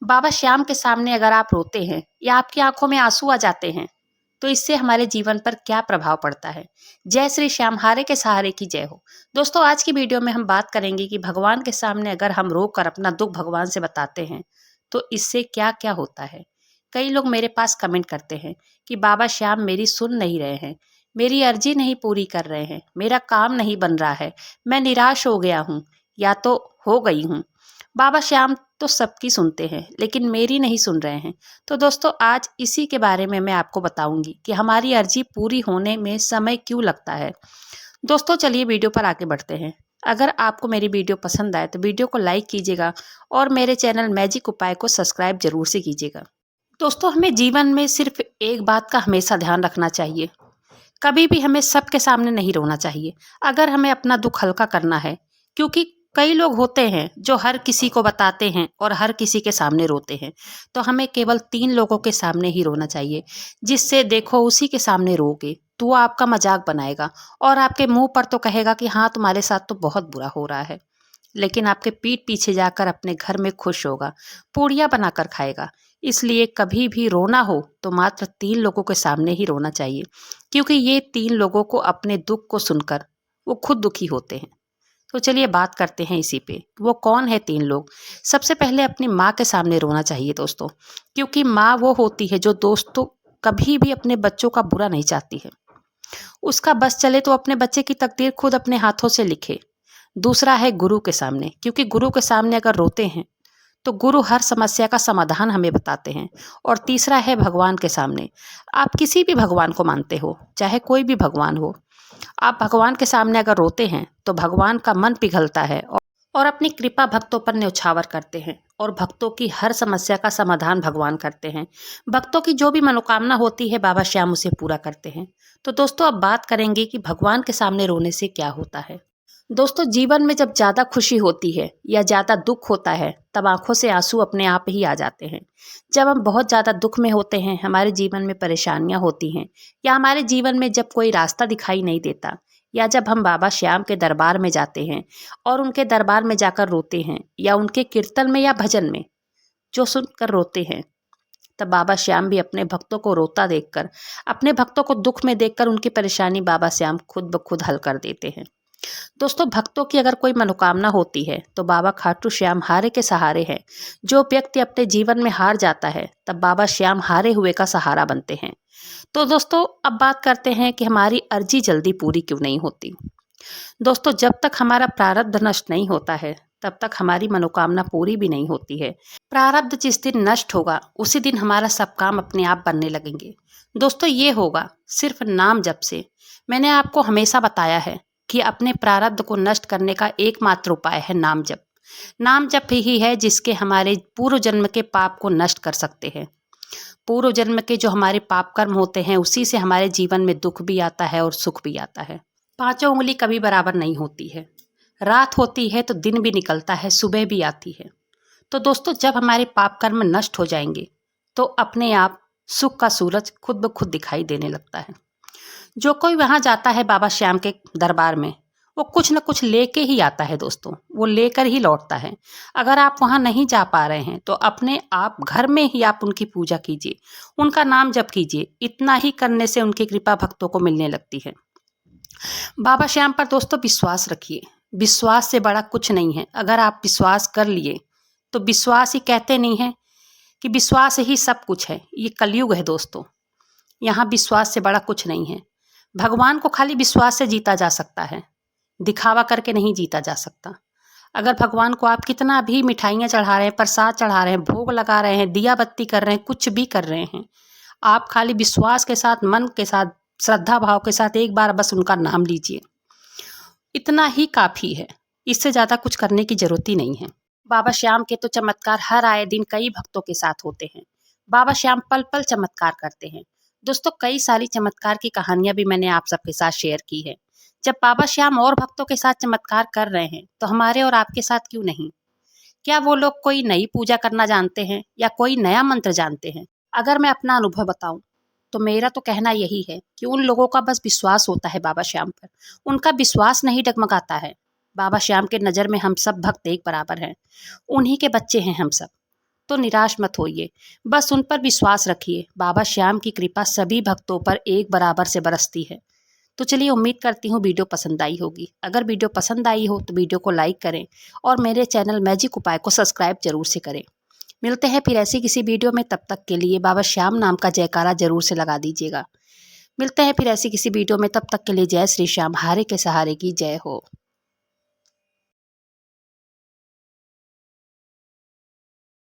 बाबा श्याम के सामने अगर आप रोते हैं या आपकी आंखों में आंसू आ जाते हैं तो इससे हमारे जीवन पर क्या प्रभाव पड़ता है। जय श्री श्याम, हारे के सहारे की जय हो। दोस्तों, आज की वीडियो में हम बात करेंगे कि भगवान के सामने अगर हम रो कर अपना दुख भगवान से बताते हैं तो इससे क्या क्या होता है। कई लोग मेरे पास कमेंट करते हैं कि बाबा श्याम मेरी सुन नहीं रहे हैं, मेरी अर्जी नहीं पूरी कर रहे हैं, मेरा काम नहीं बन रहा है, मैं निराश हो गया हूँ या तो हो गई हूँ। बाबा श्याम तो सबकी सुनते हैं लेकिन मेरी नहीं सुन रहे हैं। तो दोस्तों, आज इसी के बारे में मैं आपको बताऊंगी कि हमारी अर्जी पूरी होने में समय क्यों लगता है। दोस्तों, चलिए वीडियो पर आगे बढ़ते हैं। अगर आपको मेरी वीडियो पसंद आए तो वीडियो को लाइक कीजिएगा और मेरे चैनल मैजिक उपाय को सब्सक्राइब जरूर से कीजिएगा। दोस्तों, हमें जीवन में सिर्फ एक बात का हमेशा ध्यान रखना चाहिए, कभी भी हमें सबके सामने नहीं रोना चाहिए अगर हमें अपना दुख हल्का करना है। क्योंकि कई लोग होते हैं जो हर किसी को बताते हैं और हर किसी के सामने रोते हैं, तो हमें केवल 3 लोगों के सामने ही रोना चाहिए, जिससे देखो उसी के सामने रोगे तो वो आपका मजाक बनाएगा और आपके मुंह पर तो कहेगा कि हाँ, तुम्हारे साथ तो बहुत बुरा हो रहा है, लेकिन आपके पीठ पीछे जाकर अपने घर में खुश होगा, पूड़ियाँ बनाकर खाएगा। इसलिए कभी भी रोना हो तो मात्र 3 लोगों के सामने ही रोना चाहिए, क्योंकि ये 3 लोगों को अपने दुख को सुनकर वो खुद दुखी होते हैं। तो चलिए बात करते हैं इसी पे, वो कौन है 3 लोग। सबसे पहले अपनी माँ के सामने रोना चाहिए दोस्तों, क्योंकि माँ वो होती है जो दोस्तों कभी भी अपने बच्चों का बुरा नहीं चाहती है। उसका बस चले तो अपने बच्चे की तकदीर खुद अपने हाथों से लिखे। दूसरा है गुरु के सामने, क्योंकि गुरु के सामने अगर रोते हैं तो गुरु हर समस्या का समाधान हमें बताते हैं। और तीसरा है भगवान के सामने। आप किसी भी भगवान को मानते हो, चाहे कोई भी भगवान हो, आप भगवान के सामने अगर रोते हैं तो भगवान का मन पिघलता है और अपनी कृपा भक्तों पर न्यौछावर करते हैं और भक्तों की हर समस्या का समाधान भगवान करते हैं। भक्तों की जो भी मनोकामना होती है बाबा श्याम उसे पूरा करते हैं। तो दोस्तों, अब बात करेंगे कि भगवान के सामने रोने से क्या होता है। दोस्तों, जीवन में जब ज़्यादा खुशी होती है या ज़्यादा दुख होता है तब आंखों से आंसू अपने आप ही आ जाते हैं। जब हम बहुत ज़्यादा दुख में होते हैं, हमारे जीवन में परेशानियां होती हैं या हमारे जीवन में जब कोई रास्ता दिखाई नहीं देता, या जब हम बाबा श्याम के दरबार में जाते हैं और उनके दरबार में जाकर रोते हैं या उनके कीर्तन में या भजन में जो सुनकर रोते हैं, तब बाबा श्याम भी अपने भक्तों को रोता देखकर, अपने भक्तों को दुख में देखकर उनकी परेशानी बाबा श्याम खुद ब खुद हल कर देते हैं। दोस्तों, भक्तों की अगर कोई मनोकामना होती है तो बाबा खाटू श्याम हारे के सहारे हैं। जो व्यक्ति अपने जीवन में हार जाता है तब बाबा श्याम हारे हुए का सहारा बनते हैं। तो दोस्तों, अब बात करते हैं कि हमारी अर्जी जल्दी पूरी क्यों नहीं होती। दोस्तों, जब तक हमारा प्रारब्ध नष्ट नहीं होता है तब तक हमारी मनोकामना पूरी भी नहीं होती है। प्रारब्ध जिस दिन नष्ट होगा उसी दिन हमारा सब काम अपने आप बनने लगेंगे। दोस्तों, ये होगा सिर्फ नाम जप से। मैंने आपको हमेशा बताया है कि अपने प्रारब्ध को नष्ट करने का एकमात्र उपाय है नाम जप। नाम जप ही है जिसके हमारे पूर्व जन्म के पाप को नष्ट कर सकते हैं। पूर्व जन्म के जो हमारे पाप कर्म होते हैं उसी से हमारे जीवन में दुख भी आता है और सुख भी आता है। पांचों उंगली कभी बराबर नहीं होती है, रात होती है तो दिन भी निकलता है, सुबह भी आती है। तो दोस्तों, जब हमारे पाप कर्म नष्ट हो जाएंगे तो अपने आप सुख का सूरज खुद ब खुद दिखाई देने लगता है। जो कोई वहां जाता है बाबा श्याम के दरबार में, वो कुछ न कुछ लेके ही आता है दोस्तों, वो लेकर ही लौटता है। अगर आप वहां नहीं जा पा रहे हैं तो अपने आप घर में ही आप उनकी पूजा कीजिए, उनका नाम जप कीजिए। इतना ही करने से उनकी कृपा भक्तों को मिलने लगती है। बाबा श्याम पर दोस्तों विश्वास रखिए, विश्वास से बड़ा कुछ नहीं है। अगर आप विश्वास कर लिए तो विश्वास ही, कहते नहीं है कि विश्वास ही सब कुछ है। ये कलयुग है दोस्तों, यहाँ विश्वास से बड़ा कुछ नहीं है। भगवान को खाली विश्वास से जीता जा सकता है, दिखावा करके नहीं जीता जा सकता। अगर भगवान को आप कितना भी मिठाइयाँ चढ़ा रहे हैं, प्रसाद चढ़ा रहे हैं, भोग लगा रहे हैं, दिया बत्ती कर रहे हैं, कुछ भी कर रहे हैं, आप खाली विश्वास के साथ, मन के साथ, श्रद्धा भाव के साथ एक बार बस उनका नाम लीजिए, इतना ही काफ़ी है। इससे ज़्यादा कुछ करने की जरूरत ही नहीं है। बाबा श्याम के तो चमत्कार हर आए दिन कई भक्तों के साथ होते हैं। बाबा श्याम पल पल चमत्कार करते हैं। दोस्तों, कई सारी चमत्कार की कहानियां भी मैंने आप सबके साथ शेयर की है। जब बाबा श्याम और भक्तों के साथ चमत्कार कर रहे हैं तो हमारे और आपके साथ क्यों नहीं? क्या वो लोग कोई नई पूजा करना जानते हैं या कोई नया मंत्र जानते हैं? अगर मैं अपना अनुभव बताऊं तो मेरा तो कहना यही है कि उन लोगों का बस विश्वास होता है बाबा श्याम पर। उनका विश्वास नहीं डगमगाता है। बाबा श्याम के नज़र में हम सब भक्त एक बराबर हैं, उन्हीं के बच्चे हैं हम सब। तो निराश मत होइए, बस उन पर विश्वास रखिए। बाबा श्याम की कृपा सभी भक्तों पर एक बराबर से बरसती है। तो चलिए, उम्मीद करती हूँ वीडियो पसंद आई होगी। अगर वीडियो पसंद आई हो तो वीडियो को लाइक करें और मेरे चैनल मैजिक उपाय को सब्सक्राइब जरूर से करें। मिलते हैं फिर ऐसी किसी वीडियो में, तब तक के लिए बाबा श्याम नाम का जयकारा जरूर से लगा दीजिएगा। मिलते हैं फिर ऐसी किसी वीडियो में, तब तक के लिए जय श्री श्याम, हारे के सहारे की जय हो।